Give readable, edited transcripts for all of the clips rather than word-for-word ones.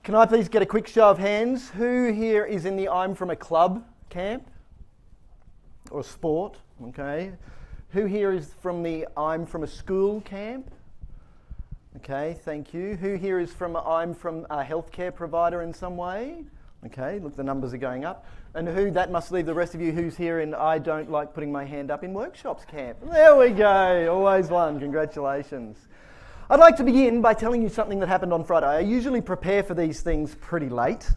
Can I please get a quick show of hands? Who here is in the I'm from a club camp? Or sport, okay. Who here is from the I'm from a school camp? Okay, thank you. Who here is from I'm from a healthcare provider in some way? Okay, look, the numbers are going up. And who, that must leave the rest of you who's here in I don't like putting my hand up in workshops camp. There we go, always one, congratulations. I'd like to begin by telling you something that happened on Friday. I usually prepare for these things pretty late,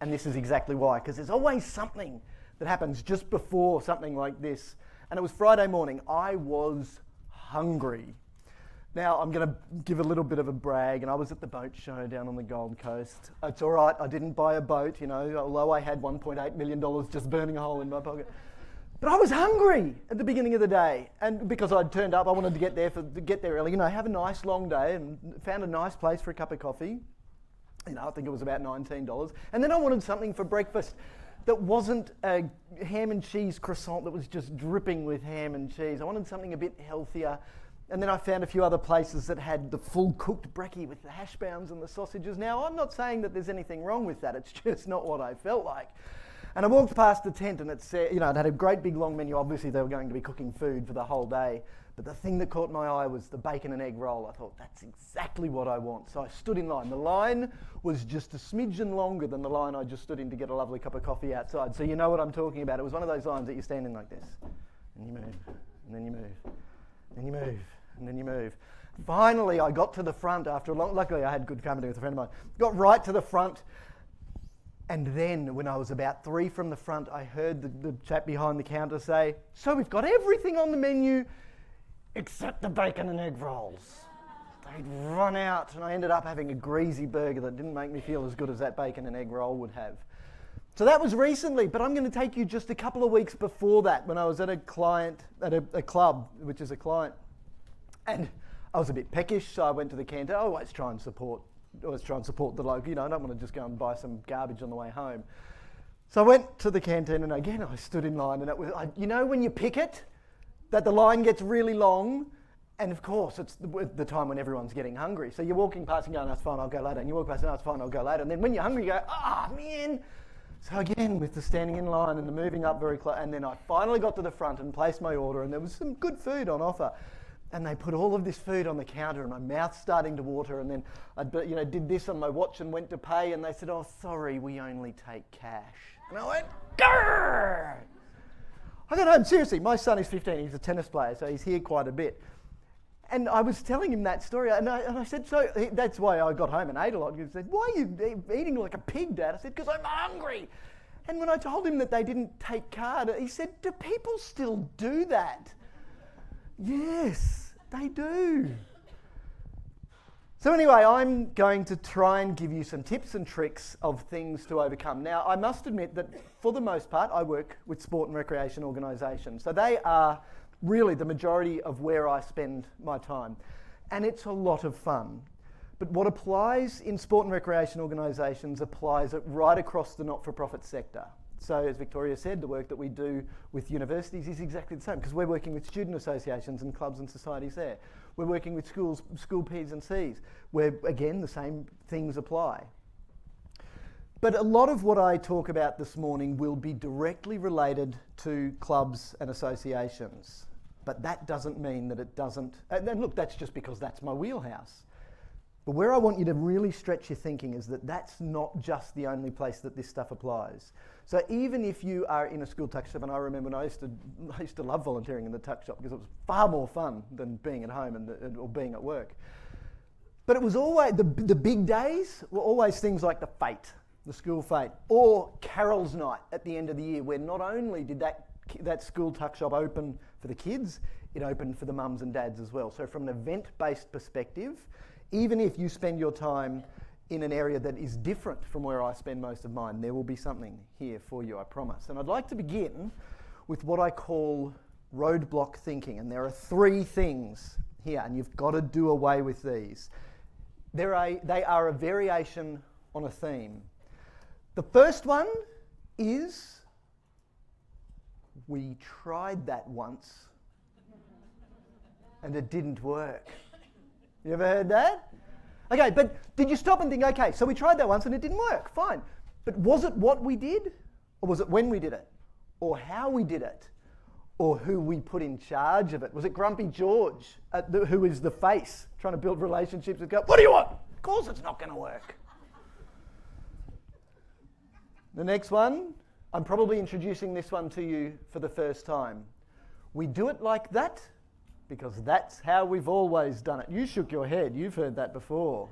and this is exactly why, because there's always something that happens just before something like this. And it was Friday morning. I was hungry. Now, I'm going to give a little bit of a brag, and I was at the boat show down on the Gold Coast. It's all right, I didn't buy a boat, you know, although I had $1.8 million just burning a hole in my pocket. But I was hungry at the beginning of the day, and because I'd turned up, I wanted to get there early, you know, have a nice long day, and found a nice place for a cup of coffee. You know, I think it was about $19. And then I wanted something for breakfast that wasn't a ham and cheese croissant that was just dripping with ham and cheese. I wanted something a bit healthier. And then I found a few other places that had the full cooked brekkie with the hash browns and the sausages. Now, I'm not saying that there's anything wrong with that. It's just not what I felt like. And I walked past the tent and it said, you know, it had a great big long menu. Obviously, they were going to be cooking food for the whole day. But the thing that caught my eye was the bacon and egg roll. I thought, that's exactly what I want. So I stood in line. The line was just a smidgen longer than the line I just stood in to get a lovely cup of coffee outside. So you know what I'm talking about. It was one of those lines that you stand in like this. And you move, and then you move, and you move, and then you move. Finally, I got to the front after a long... Luckily, I had good company with a friend of mine. Got right to the front. And then, when I was about 3 from the front, I heard the chap behind the counter say, "So we've got everything on the menu except the bacon and egg rolls." They'd run out, and I ended up having a greasy burger that didn't make me feel as good as that bacon and egg roll would have. So that was recently, but I'm going to take you just a couple of weeks before that, when I was at a club, which is a client, and I was a bit peckish, so I went to the canteen. I always try and support the local. You know, I don't want to just go and buy some garbage on the way home. So I went to the canteen, and again I stood in line, and it was, you know, when you pick it, that the line gets really long, and of course it's the time when everyone's getting hungry. So you're walking past and going, "That's fine, I'll go later." And you walk past and, "That's fine, I'll go later." And then when you're hungry, you go, man." So again, with the standing in line and the moving up very close, and then I finally got to the front and placed my order, and there was some good food on offer. And they put all of this food on the counter, and my mouth's starting to water. And then I, did this on my watch and went to pay, and they said, "Oh, sorry, we only take cash." And I went, "Grrr!" I got home, seriously, my son is 15, he's a tennis player, so he's here quite a bit. And I was telling him that story, and I said, that's why I got home and ate a lot. He said, "Why are you eating like a pig, Dad?" I said, "Because I'm hungry." And when I told him that they didn't take card, he said, "Do people still do that?" Yes, they do. So anyway, I'm going to try and give you some tips and tricks of things to overcome. Now, I must admit that for the most part, I work with sport and recreation organisations. So they are really the majority of where I spend my time. And it's a lot of fun. But what applies in sport and recreation organisations applies right across the not-for-profit sector. So as Victoria said, the work that we do with universities is exactly the same, because we're working with student associations and clubs and societies there. We're working with schools, school P's and C's, where again the same things apply. But a lot of what I talk about this morning will be directly related to clubs and associations. But that doesn't mean that it doesn't, and look, that's just because that's my wheelhouse. But where I want you to really stretch your thinking is that that's not just the only place that this stuff applies. So even if you are in a school tuck shop, and I remember when I used to love volunteering in the tuck shop because it was far more fun than being at home or being at work. But it was always, the big days were always things like the fete, the school fete, or Carol's night at the end of the year, where not only did that school tuck shop open for the kids, it opened for the mums and dads as well. So from an event-based perspective, even if you spend your time in an area that is different from where I spend most of mine, there will be something here for you, I promise. And I'd like to begin with what I call roadblock thinking. And there are 3 things here, and you've got to do away with these. They are a variation on a theme. The first one is, we tried that once and it didn't work. You ever heard that? Okay, but did you stop and think, okay, so we tried that once and it didn't work, fine. But was it what we did? Or was it when we did it? Or how we did it? Or who we put in charge of it? Was it Grumpy George, who is the face, trying to build relationships with God? What do you want? Of course it's not going to work. The next one, I'm probably introducing this one to you for the first time. We do it like that because that's how we've always done it. You shook your head. You've heard that before.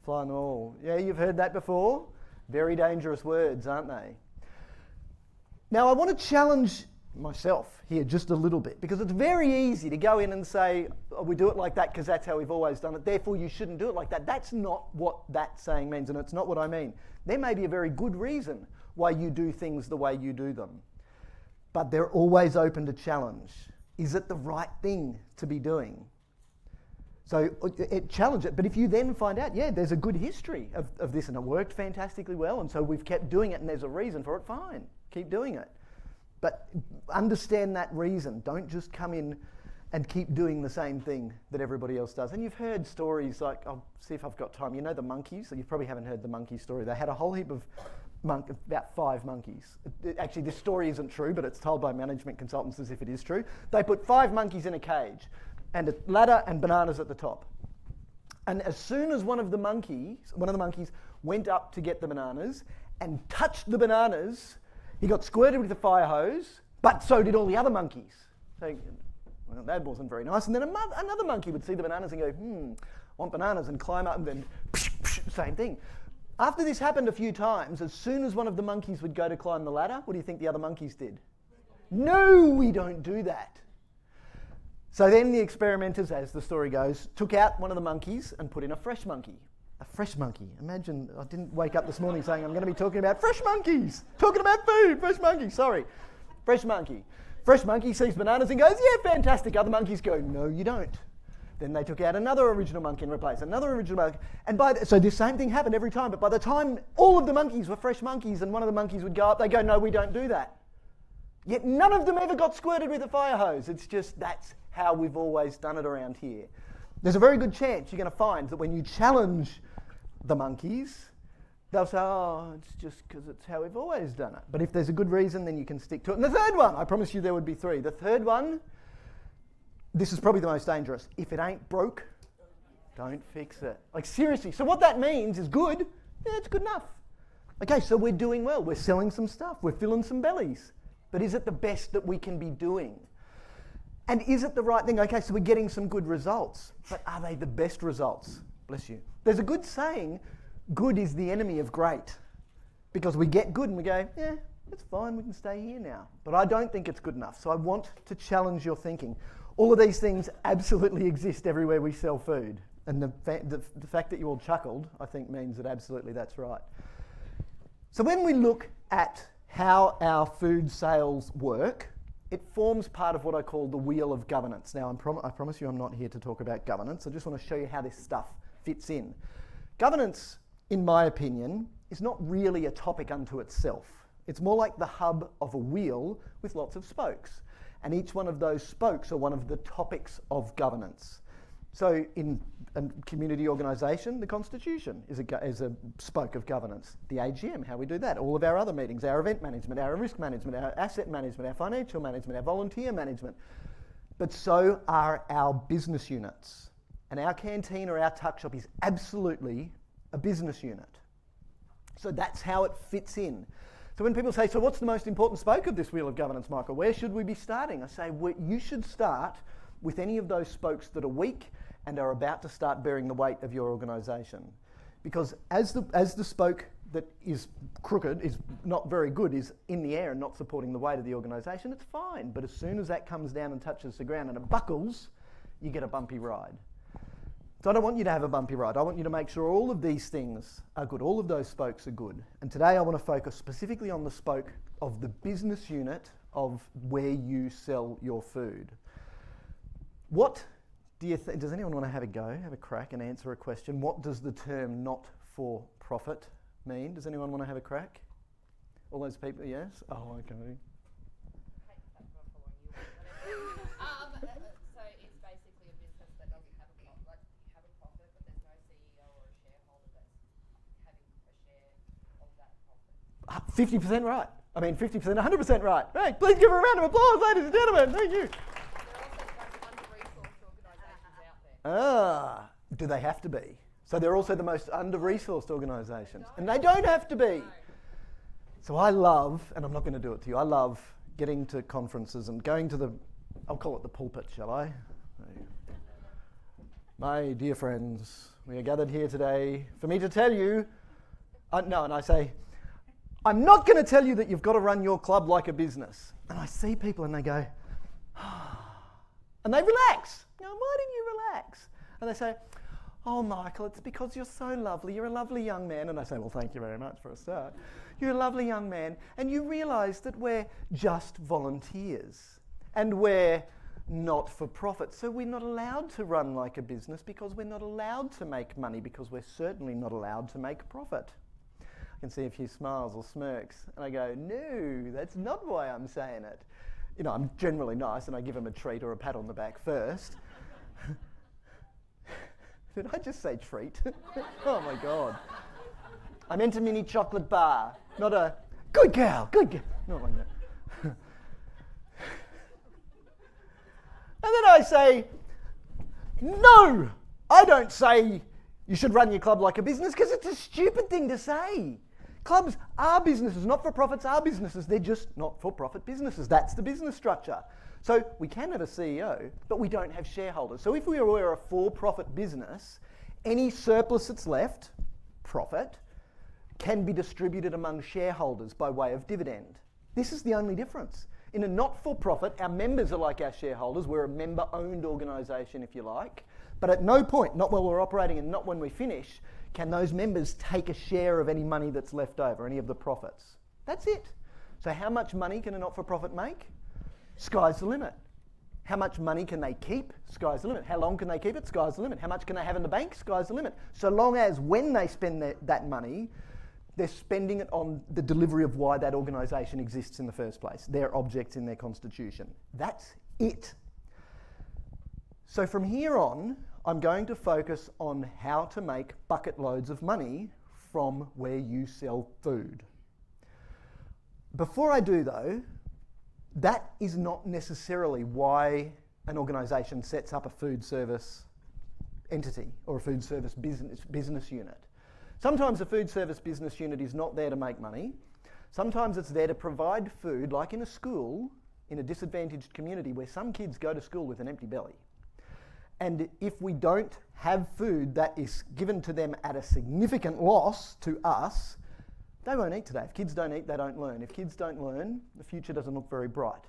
Fly and all. Yeah, you've heard that before? Very dangerous words, aren't they? Now, I want to challenge myself here just a little bit because it's very easy to go in and say, oh, we do it like that because that's how we've always done it, therefore you shouldn't do it like that. That's not what that saying means, and it's not what I mean. There may be a very good reason why you do things the way you do them, but they're always open to challenge. Is it the right thing to be doing? So challenge it, but if you then find out, yeah, there's a good history of this and it worked fantastically well, and so we've kept doing it and there's a reason for it, fine, keep doing it. But understand that reason. Don't just come in and keep doing the same thing that everybody else does. And you've heard stories like, I'll see if I've got time, you know the monkeys? So you probably haven't heard the monkey story. They had a whole heap of about 5 monkeys. Actually, this story isn't true, but it's told by management consultants as if it is true. They put 5 monkeys in a cage and a ladder and bananas at the top. And as soon as one of the monkeys went up to get the bananas and touched the bananas, he got squirted with a fire hose, but so did all the other monkeys. So, well, that wasn't very nice. And then another monkey would see the bananas and go, want bananas, and climb up and then same thing. After this happened a few times, as soon as one of the monkeys would go to climb the ladder, what do you think the other monkeys did? No, we don't do that. So then the experimenters, as the story goes, took out one of the monkeys and put in a fresh monkey. A fresh monkey. Imagine, I didn't wake up this morning saying I'm going to be talking about fresh monkeys. Talking about food, fresh monkey, sorry. Fresh monkey. Fresh monkey sees bananas and goes, yeah, fantastic. Other monkeys go, no, you don't. Then they took out another original monkey and replaced another original monkey. And so the same thing happened every time, but by the time all of the monkeys were fresh monkeys and one of the monkeys would go up, they go, no, we don't do that. Yet none of them ever got squirted with a fire hose. It's just, that's how we've always done it around here. There's a very good chance you're going to find that when you challenge the monkeys, they'll say, oh, it's just because it's how we've always done it. But if there's a good reason, then you can stick to it. And the third one, I promise you there would be 3. The third one, this is probably the most dangerous. If it ain't broke, don't fix it. Like seriously. So what that means is good. Yeah, it's good enough. Okay, so we're doing well. We're selling some stuff. We're filling some bellies. But is it the best that we can be doing? And is it the right thing? Okay, so we're getting some good results. But are they the best results? Bless you. There's a good saying, good is the enemy of great. Because we get good and we go, yeah, it's fine, we can stay here now. But I don't think it's good enough. So I want to challenge your thinking. All of these things absolutely exist everywhere we sell food. And the fact that you all chuckled, I think, means that absolutely that's right. So when we look at how our food sales work, it forms part of what I call the wheel of governance. Now, I promise you I'm not here to talk about governance. I just want to show you how this stuff fits in. Governance, in my opinion, is not really a topic unto itself. It's more like the hub of a wheel with lots of spokes. And each one of those spokes are one of the topics of governance. So in a community organisation, the Constitution is a spoke of governance. The AGM, how we do that. All of our other meetings, our event management, our risk management, our asset management, our financial management, our volunteer management. But so are our business units. And our canteen or our tuck shop is absolutely a business unit. So that's how it fits in. So when people say, so what's the most important spoke of this wheel of governance, Michael? Where should we be starting? I say, well, you should start with any of those spokes that are weak and are about to start bearing the weight of your organisation. Because as the spoke that is crooked, is not very good, is in the air and not supporting the weight of the organisation, it's fine. But as soon as that comes down and touches the ground and it buckles, you get a bumpy ride. So I don't want you to have a bumpy ride. I want you to make sure all of these things are good. All of those spokes are good. And today I want to focus specifically on the spoke of the business unit of where you sell your food. What do you think? Does anyone want to have a go, have a crack and answer a question? What does the term not for profit mean? Does anyone want to have a crack? All those people, yes? Oh, okay. So it's basically a business that doesn't have a profit, but there's no CEO or 50% right. I mean 50%, 100% right. Hey, please give a round of applause, ladies and gentlemen. Thank you. Do they have to be? So they're also the most under-resourced organisations. And they don't have to be. So I love, and I'm not going to do it to you, I love getting to conferences and going to the, I'll call it the pulpit, shall I? My dear friends, we are gathered here today for me to tell you, and I say, I'm not going to tell you that you've got to run your club like a business. And I see people and they go, and they relax. You know, why didn't you relax? And they say, oh, Michael, it's because you're so lovely. You're a lovely young man. And I say, well, thank you very much for a start. You're a lovely young man. And you realise that we're just volunteers. And we're not for profit. So we're not allowed to run like a business because we're not allowed to make money because we're certainly not allowed to make profit. I can see a few smiles or smirks. And I go, no, that's not why I'm saying it. You know, I'm generally nice and I give them a treat or a pat on the back first. Did I just say treat? Oh my God. I meant a mini chocolate bar, not a good girl, not like that. And then I say, no, I don't say you should run your club like a business because it's a stupid thing to say. Clubs are businesses, not-for-profits are businesses. They're just not-for-profit businesses. That's the business structure. So we can have a CEO, but we don't have shareholders. So if we were a for-profit business, any surplus that's left, profit, can be distributed among shareholders by way of dividend. This is the only difference. In a not-for-profit, our members are like our shareholders. We're a member-owned organisation, if you like. But at no point, not while we're operating and not when we finish, can those members take a share of any money that's left over, any of the profits. That's it. So how much money can a not-for-profit make? Sky's the limit. How much money can they keep? Sky's the limit. How long can they keep it? Sky's the limit. How much can they have in the bank? Sky's the limit. So long as when they spend that money, they're spending it on the delivery of why that organisation exists in the first place, their objects in their constitution. That's it. So from here on, I'm going to focus on how to make bucket loads of money from where you sell food. Before I do though, that is not necessarily why an organisation sets up a food service entity or a food service business unit. Sometimes a food service business unit is not there to make money. Sometimes it's there to provide food, like in a school, in a disadvantaged community where some kids go to school with an empty belly. And if we don't have food that is given to them at a significant loss to us, they won't eat today. If kids don't eat, they don't learn. If kids don't learn, the future doesn't look very bright.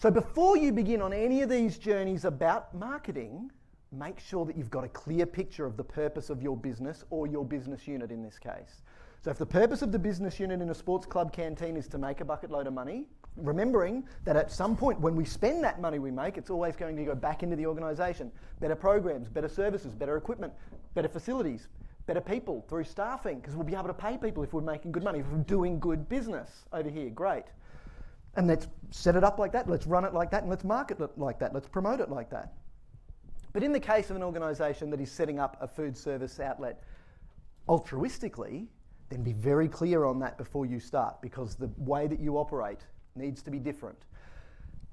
So before you begin on any of these journeys about marketing, make sure that you've got a clear picture of the purpose of your business or your business unit in this case. So if the purpose of the business unit in a sports club canteen is to make a bucket load of money, remembering that at some point when we spend that money we make, it's always going to go back into the organisation. Better programs, better services, better equipment, better facilities, better people through staffing, because we'll be able to pay people if we're making good money, if we're doing good business over here. Great. And let's set it up like that, let's run it like that, and let's market it like that, let's promote it like that. But in the case of an organisation that is setting up a food service outlet altruistically, then be very clear on that before you start, because the way that you operate needs to be different.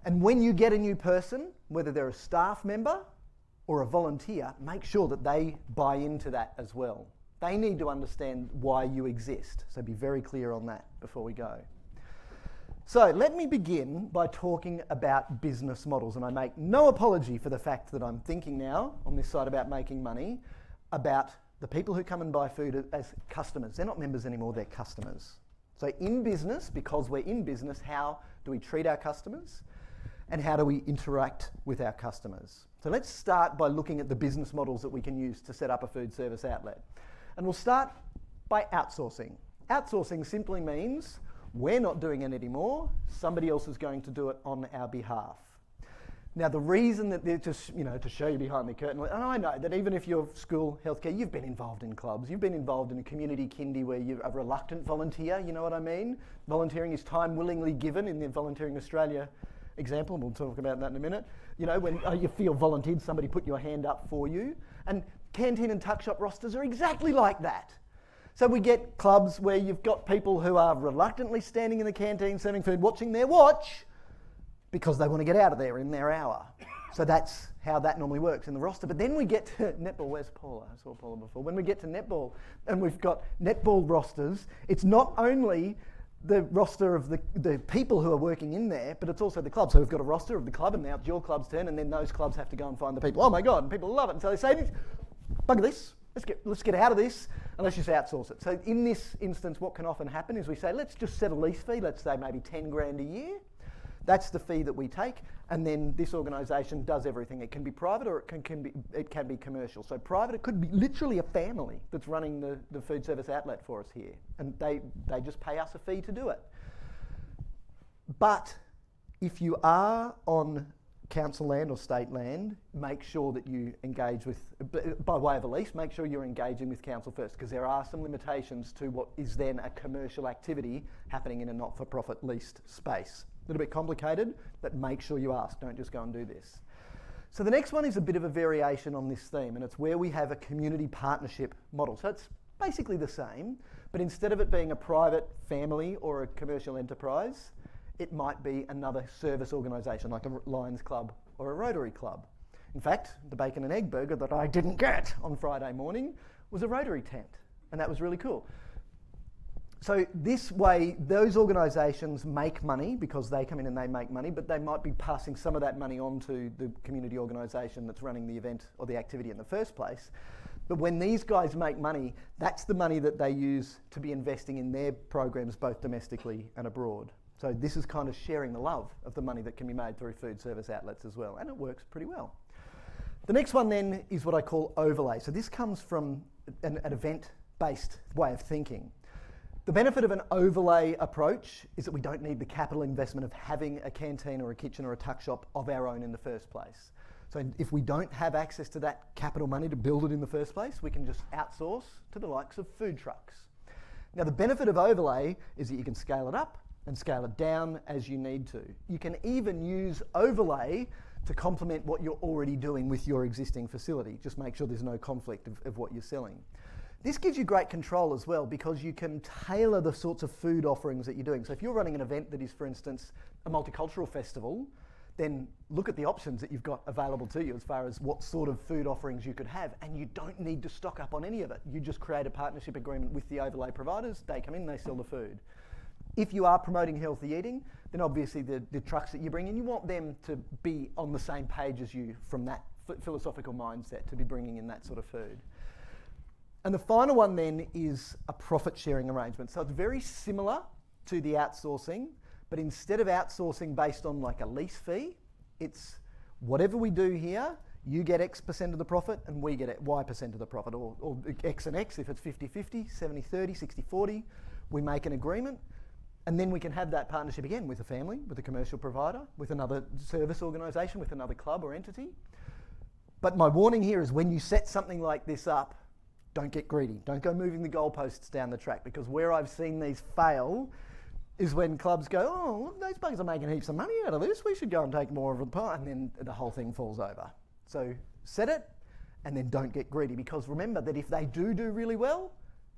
And when you get a new person, whether they're a staff member or a volunteer, make sure that they buy into that as well. They need to understand why you exist. So be very clear on that before we go. So let me begin by talking about business models, and I make no apology for the fact that I'm thinking now on this side about making money about the people who come and buy food as customers. They're not members anymore, they're customers. So in business, because we're in business, how do we treat our customers and how do we interact with our customers? So let's start by looking at the business models that we can use to set up a food service outlet. And we'll start by outsourcing. Outsourcing simply means we're not doing it anymore, somebody else is going to do it on our behalf. Now the reason that they're just, to show you behind the curtain, and I know that even if you're school healthcare, you've been involved in clubs, you've been involved in a community kindy where you're a reluctant volunteer, you know what I mean? Volunteering is time willingly given in the Volunteering Australia example, and we'll talk about that in a minute. You know, when you feel volunteered, somebody put your hand up for you. And canteen and tuck shop rosters are exactly like that. So we get clubs where you've got people who are reluctantly standing in the canteen serving food, watching their watch, because they want to get out of there in their hour. So that's how that normally works in the roster. But then we get to netball. Where's Paula? I saw Paula before. When we get to netball and we've got netball rosters, it's not only the roster of the people who are working in there, but it's also the club. So we've got a roster of the club, and now it's your club's turn, and then those clubs have to go and find the people. Oh my God, and people love it. And so they say, bugger this, let's get out of this, and let's just outsource it. So in this instance, what can often happen is we say, let's just set a lease fee, let's say maybe 10 grand a year. That's the fee that we take, and then this organisation does everything. It can be private or it can be commercial. So private, it could be literally a family that's running the food service outlet for us here, and they just pay us a fee to do it. But if you are on council land or state land, make sure that you engage with, by way of a lease, make sure you're engaging with council first, because there are some limitations to what is then a commercial activity happening in a not-for-profit leased space. A little bit complicated, but make sure you ask. Don't just go and do this. So the next one is a bit of a variation on this theme, and it's where we have a community partnership model. So it's basically the same, but instead of it being a private family or a commercial enterprise, it might be another service organisation like a Lions Club or a Rotary Club. In fact, the bacon and egg burger that I didn't get on Friday morning was a Rotary tent, and that was really cool. So this way, those organisations make money because they come in and they make money, but they might be passing some of that money on to the community organisation that's running the event or the activity in the first place. But when these guys make money, that's the money that they use to be investing in their programs both domestically and abroad. So this is kind of sharing the love of the money that can be made through food service outlets as well, and it works pretty well. The next one then is what I call overlay. So this comes from an event-based way of thinking. The benefit of an overlay approach is that we don't need the capital investment of having a canteen or a kitchen or a tuck shop of our own in the first place. So if we don't have access to that capital money to build it in the first place, we can just outsource to the likes of food trucks. Now the benefit of overlay is that you can scale it up and scale it down as you need to. You can even use overlay to complement what you're already doing with your existing facility. Just make sure there's no conflict of what you're selling. This gives you great control as well, because you can tailor the sorts of food offerings that you're doing. So if you're running an event that is, for instance, a multicultural festival, then look at the options that you've got available to you as far as what sort of food offerings you could have, and you don't need to stock up on any of it. You just create a partnership agreement with the overlay providers, they come in, they sell the food. If you are promoting healthy eating, then obviously the trucks that you bring in, you want them to be on the same page as you from that philosophical mindset, to be bringing in that sort of food. And the final one then is a profit sharing arrangement. So it's very similar to the outsourcing, but instead of outsourcing based on like a lease fee, it's whatever we do here, you get X% of the profit and we get Y% of the profit, or X and X if it's 50-50, 70-30, 60-40. We make an agreement, and then we can have that partnership again with a family, with a commercial provider, with another service organisation, with another club or entity. But my warning here is when you set something like this up, don't get greedy. Don't go moving the goalposts down the track, because where I've seen these fail is when clubs go, oh, look, those buggers are making heaps of money out of this, we should go and take more of the pie, and then the whole thing falls over. So set it, and then don't get greedy, because remember that if they do really well,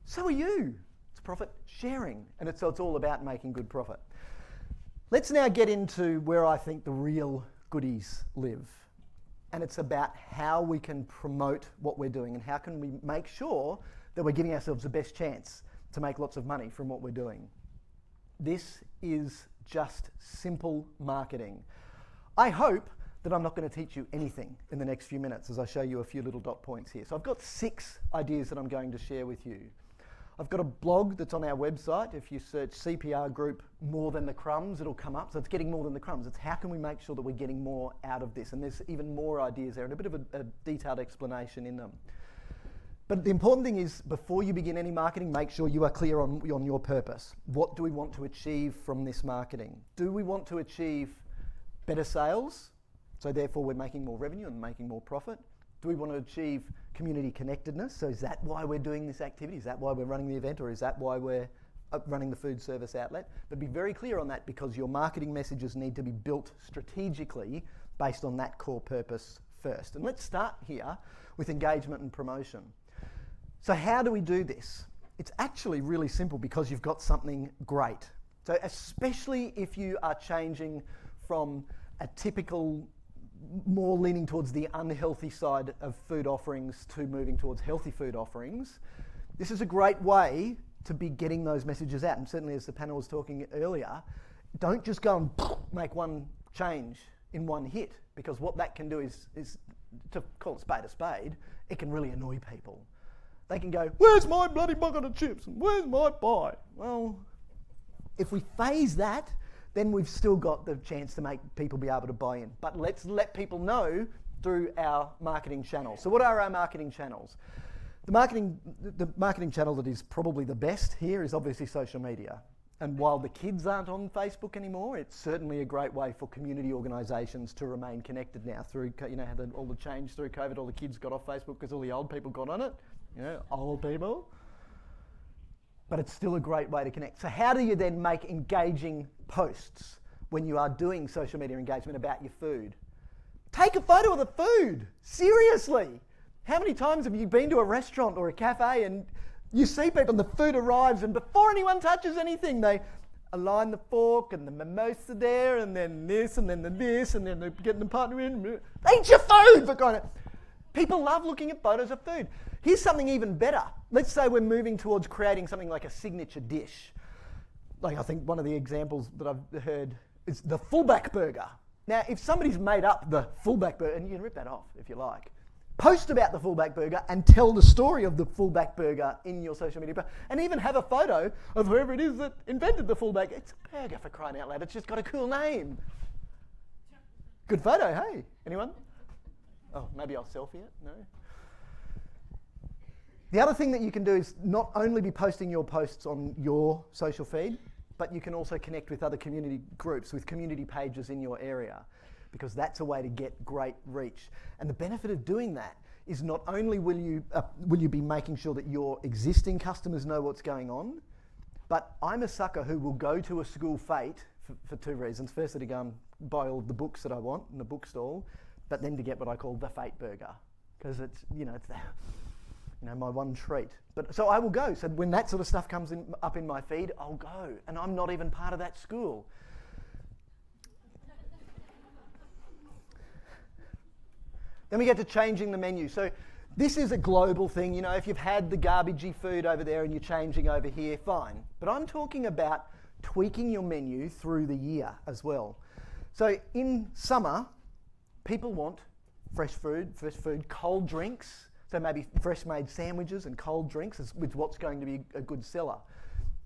so are you. It's profit sharing, and so it's all about making good profit. Let's now get into where I think the real goodies live. And it's about how we can promote what we're doing and how can we make sure that we're giving ourselves the best chance to make lots of money from what we're doing. This is just simple marketing. I hope that I'm not going to teach you anything in the next few minutes as I show you a few little dot points here. So I've got 6 ideas that I'm going to share with you. I've got a blog that's on our website. If you search CPR group More Than the Crumbs, it'll come up. So it's getting more than the crumbs. It's how can we make sure that we're getting more out of this? And there's even more ideas there and a bit of a detailed explanation in them. But the important thing is, before you begin any marketing, make sure you are clear on your purpose. What do we want to achieve from this marketing? Do we want to achieve better sales? So therefore we're making more revenue and making more profit. Do we want to achieve community connectedness? So is that why we're doing this activity? Is that why we're running the event, or is that why we're running the food service outlet? But be very clear on that, because your marketing messages need to be built strategically based on that core purpose first. And let's start here with engagement and promotion. So how do we do this? It's actually really simple because you've got something great. So especially if you are changing from a typical, more leaning towards the unhealthy side of food offerings to moving towards healthy food offerings, this is a great way to be getting those messages out. And certainly, as the panel was talking earlier, don't just go and make one change in one hit, because what that can do is to call a spade, it can really annoy people. They can go, where's my bloody bucket of chips? And where's my pie? Well, if we phase that, then we've still got the chance to make people be able to buy in. But let's let people know through our marketing channels. So what are our marketing channels? The marketing channel that is probably the best here is obviously social media. And while the kids aren't on Facebook anymore, it's certainly a great way for community organisations to remain connected now through, all the change through COVID, all the kids got off Facebook because all the old people got on it, old people. But it's still a great way to connect. So how do you then make engaging posts when you are doing social media engagement about your food? Take a photo of the food, seriously. How many times have you been to a restaurant or a cafe and you see people and the food arrives and before anyone touches anything, they align the fork and the mimosa there and then this and then this and then they're getting the partner in. Eat your food for kind of... People love looking at photos of food. Here's something even better. Let's say we're moving towards creating something like a signature dish. Like I think one of the examples that I've heard is the fullback burger. Now, if somebody's made up the fullback burger, and you can rip that off if you like, post about the fullback burger and tell the story of the fullback burger in your social media, and even have a photo of whoever it is that invented the fullback. It's a burger, for crying out loud. It's just got a cool name. Good photo, hey? Anyone? Oh, maybe I'll selfie it? No? The other thing that you can do is not only be posting your posts on your social feed, but you can also connect with other community groups, with community pages in your area, because that's a way to get great reach. And the benefit of doing that is not only will you be making sure that your existing customers know what's going on, but I'm a sucker who will go to a school fete for two reasons. Firstly, to go and buy all the books that I want in the bookstall, but then to get what I call the fate burger, because it's my one treat. But so I will go. So when that sort of stuff comes up in my feed, I'll go, and I'm not even part of that school. Then we get to changing the menu. So this is a global thing. If you've had the garbagey food over there and you're changing over here, fine. But I'm talking about tweaking your menu through the year as well. So in summer, people want fresh food, cold drinks. So maybe fresh made sandwiches and cold drinks is what's going to be a good seller.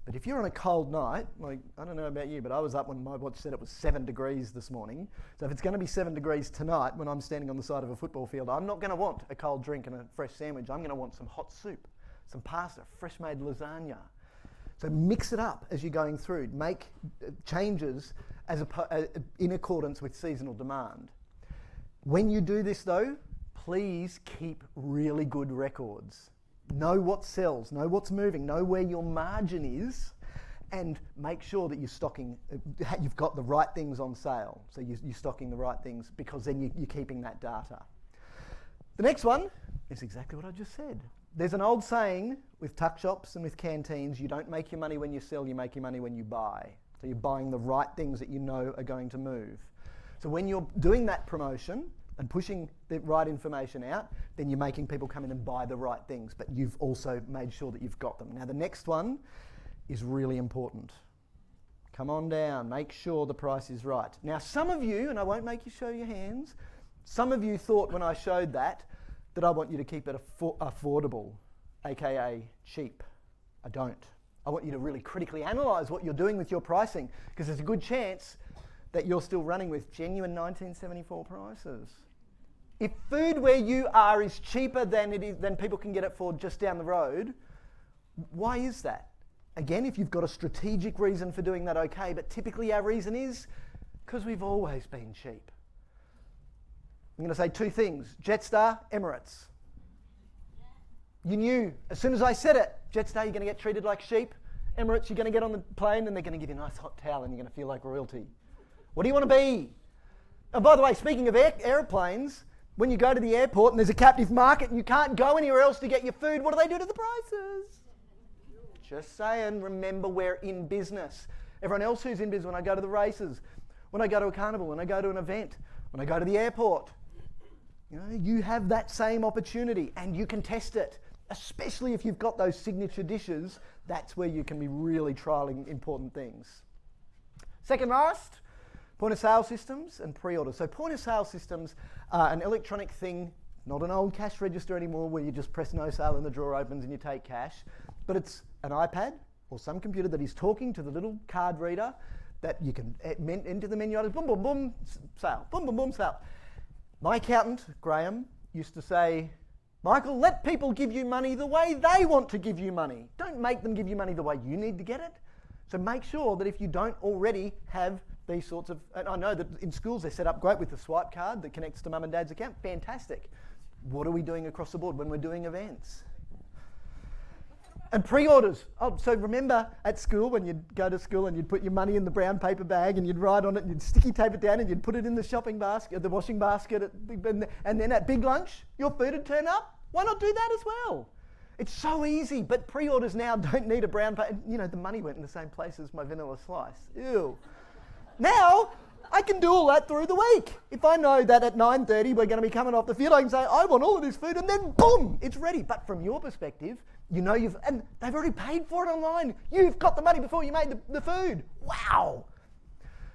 But if you're on a cold night, like, I don't know about you, but I was up when my watch said it was 7 degrees this morning. So if it's going to be 7 degrees tonight when I'm standing on the side of a football field, I'm not going to want a cold drink and a fresh sandwich. I'm going to want some hot soup, some pasta, fresh made lasagna. So mix it up as you're going through. Make changes in accordance with seasonal demand. When you do this though, please keep really good records. Know what sells, know what's moving, know where your margin is, and make sure that you've got the right things on sale. So you're stocking the right things, because then you're keeping that data. The next one is exactly what I just said. There's an old saying with Tuckshops and with canteens, you don't make your money when you sell, you make your money when you buy. So you're buying the right things that you know are going to move. So when you're doing that promotion and pushing the right information out, then you're making people come in and buy the right things, but you've also made sure that you've got them. Now the next one is really important. Come on down, make sure the price is right. Now some of you, and I won't make you show your hands, some of you thought when I showed that I want you to keep it affordable, aka cheap. I don't. I want you to really critically analyse what you're doing with your pricing, because there's a good chance that you're still running with genuine 1974 prices. If food where you are is cheaper than people can get it for just down the road, why is that? Again, if you've got a strategic reason for doing that, okay, but typically our reason is because we've always been cheap. I'm going to say two things: Jetstar, Emirates. You knew, as soon as I said it, Jetstar, you're going to get treated like sheep. Emirates, you're going to get on the plane and they're going to give you a nice hot towel and you're going to feel like royalty. What do you want to be? And by the way, speaking of airplanes, when you go to the airport and there's a captive market and you can't go anywhere else to get your food, what do they do to the prices? Just saying, remember we're in business. Everyone else who's in business, when I go to the races, when I go to a carnival, when I go to an event, when I go to the airport, you have that same opportunity and you can test it, especially if you've got those signature dishes. That's where you can be really trialling important things. Second last, point of sale systems and pre-order. So point of sale systems are an electronic thing, not an old cash register anymore where you just press no sale and the drawer opens and you take cash, but it's an iPad or some computer that is talking to the little card reader that you can enter the menu items, boom, boom, boom, sale, boom, boom, boom, sale. My accountant, Graham, used to say, Michael, let people give you money the way they want to give you money. Don't make them give you money the way you need to get it. So make sure that if you don't already have these sorts of, and I know that in schools they're set up great with the swipe card that connects to mum and dad's account, fantastic. What are we doing across the board when we're doing events? And pre-orders. Oh, so remember at school when you'd go to school and you'd put your money in the brown paper bag and you'd write on it and you'd sticky tape it down and you'd put it in the shopping basket, the washing basket, and then at big lunch, your food would turn up? Why not do that as well? It's so easy, but pre-orders now don't need a brown paper. The money went in the same place as my vanilla slice. Ew. Now, I can do all that through the week. If I know that at 9:30 we're going to be coming off the field, I can say, I want all of this food, and then boom, it's ready. But from your perspective, and they've already paid for it online. You've got the money before you made the food. Wow.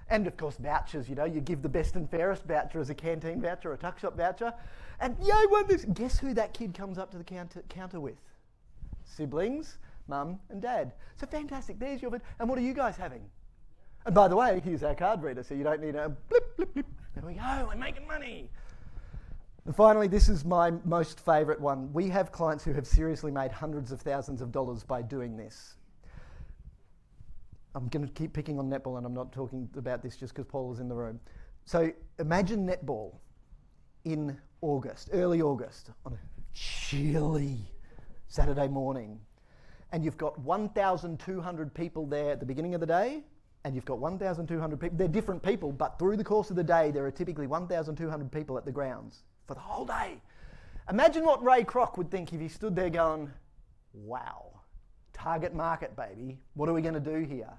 And of course, vouchers, you give the best and fairest voucher as a canteen voucher or a Tuckshop voucher. And I want this. Guess who that kid comes up to the counter with? Siblings, mum and dad. So fantastic, there's your food. And what are you guys having? And by the way, here's our card reader, so you don't need a blip, blip, blip. There we go, we're making money. And finally, this is my most favourite one. We have clients who have seriously made hundreds of thousands of dollars by doing this. I'm going to keep picking on netball, and I'm not talking about this just because Paul is in the room. So imagine netball in August, early August, on a chilly Saturday morning. And you've got 1,200 people there at the beginning of the day, and you've got 1,200 people. They're different people, but through the course of the day, there are typically 1,200 people at the grounds for the whole day. Imagine what Ray Kroc would think if he stood there going, wow, target market, baby. What are we going to do here?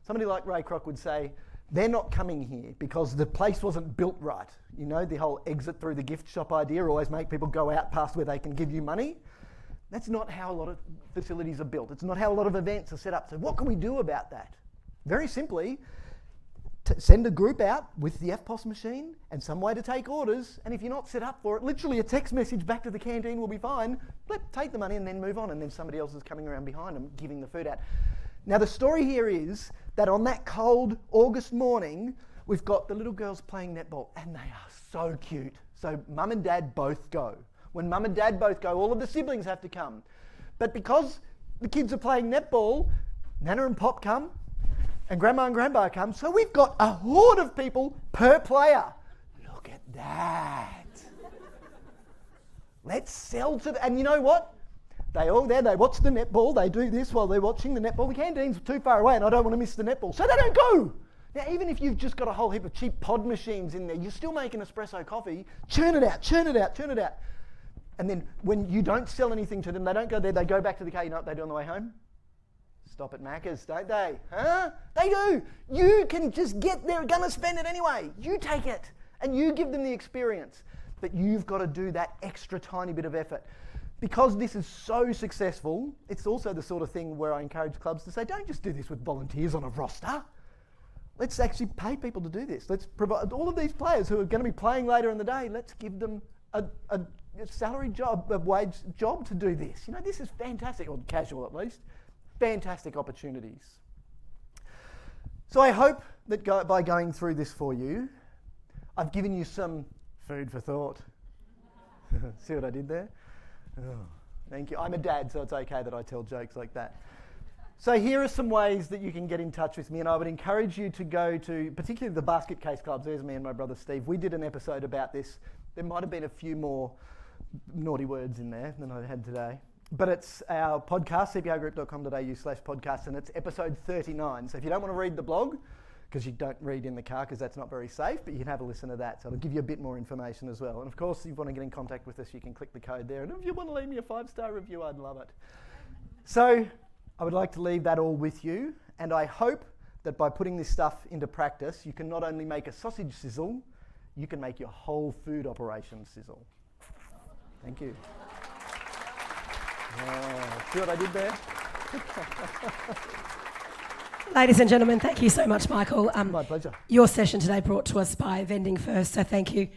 Somebody like Ray Kroc would say, they're not coming here because the place wasn't built right. The whole exit through the gift shop idea, always make people go out past where they can give you money. That's not how a lot of facilities are built. It's not how a lot of events are set up. So what can we do about that? Very simply, send a group out with the FPOS machine and some way to take orders, and if you're not set up for it, literally a text message back to the canteen will be fine. Take the money and then move on, and then somebody else is coming around behind them giving the food out. Now the story here is that on that cold August morning, we've got the little girls playing netball, and they are so cute. So mum and dad both go. When mum and dad both go, all of the siblings have to come. But because the kids are playing netball, Nana and Pop come, and Grandma and Grandpa come, so we've got a horde of people per player. Look at that. Let's sell to and you know what? They all there, they watch the netball, they do this while they're watching the netball. The canteen's too far away and I don't want to miss the netball, so they don't go. Now, even if you've just got a whole heap of cheap pod machines in there, you're still making espresso coffee. Churn it out, churn it out, churn it out. And then when you don't sell anything to them, they don't go there, they go back to the car. You know what they do on the way home? Stop at Macca's, don't they? Huh? They do. You can just get there, gonna spend it anyway. You take it and you give them the experience. But you've got to do that extra tiny bit of effort. Because this is so successful, it's also the sort of thing where I encourage clubs to say, don't just do this with volunteers on a roster. Let's actually pay people to do this. Let's provide all of these players who are going to be playing later in the day, let's give them a salary job, a wage job to do this. This is fantastic, or casual at least. Fantastic opportunities. So I hope that by going through this for you, I've given you some food for thought. See what I did there? Oh, thank you. I'm a dad, so it's okay that I tell jokes like that. So here are some ways that you can get in touch with me, and I would encourage you to go to, particularly the basket case clubs. There's me and my brother Steve. We did an episode about this. There might have been a few more naughty words in there than I had today. But it's our podcast, cprgroup.com.au/podcast, and it's episode 39. So if you don't want to read the blog, because you don't read in the car because that's not very safe, but you can have a listen to that. So it'll give you a bit more information as well. And of course, if you want to get in contact with us, you can click the code there. And if you want to leave me a 5-star review, I'd love it. So I would like to leave that all with you, and I hope that by putting this stuff into practice, you can not only make a sausage sizzle, you can make your whole food operation sizzle. Thank you. See what I did there? Ladies and gentlemen, thank you so much, Michael. My pleasure. Your session today brought to us by Vending First, so thank you